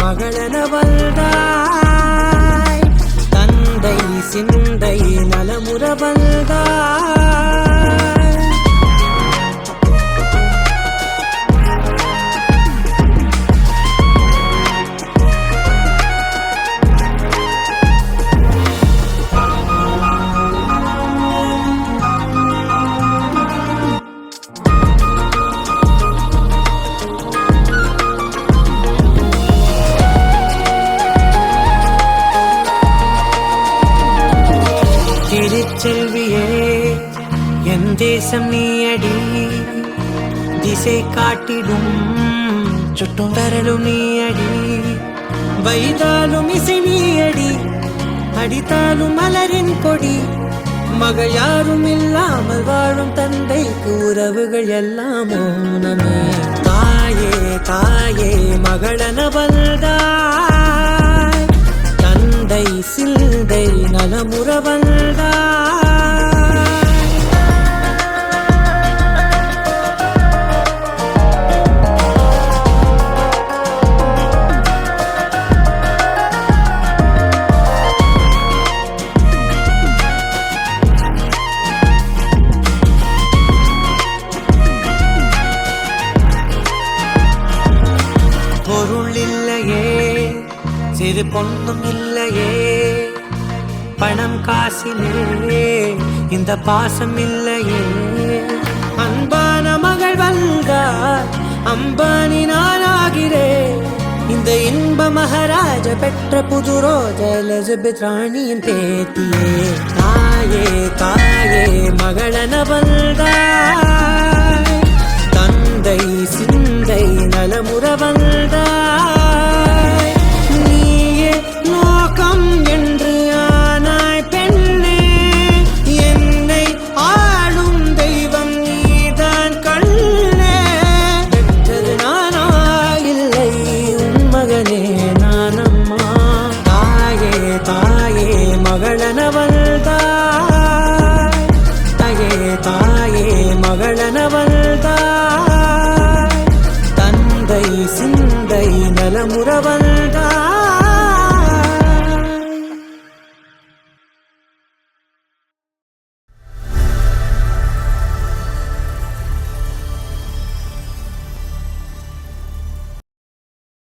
மகளென வந்தாய். தந்தை சிந்தை நலமுற வந்தாய். செல்வியே என் தேசம் நீயடி. திசை காட்டிடும் சுட்டும் வரலும் நீயடி. வைதாலும் இசை நீயடி. அடித்தாலும் மலரின் கொடி. மகள் யாரும் இல்லாமல் வாழும் தந்தைக்கு உறவுகள் எல்லாம் மௌனமே. தாயே தாயே மகளென வந்தாய். தந்தை சிந்தை நலமுற வந்தாய். பொருள் இல்லையே சிறு பொண்ணும் இல்லையே. பணம் காசிலே இந்த பாசம் இல்லையே. அன்பான மகள் வந்தார் அம்பானி நானாகிறேன். இந்த இன்ப மகாராஜ பெற்ற புது ரோஜ எலிசபெத் ராணியின் பேத்தியே. தாயே தாயே மகளென வந்தாய். தந்தை சிந்தை நலமுற வந்தாய். நீயே லோகம் என்று ஆனாய் பெண்ணே. என்னை ஆளும் தெய்வம் நீதான் கண்ணே. பெற்றது நானா இல்லை உன் மகனே நானம்மா. தாயே தாயே மகளென வந்தாய். தாயே தாயே மகளென வந்தாய். தந்தை சிந்தை நலமுற வந்தாய்.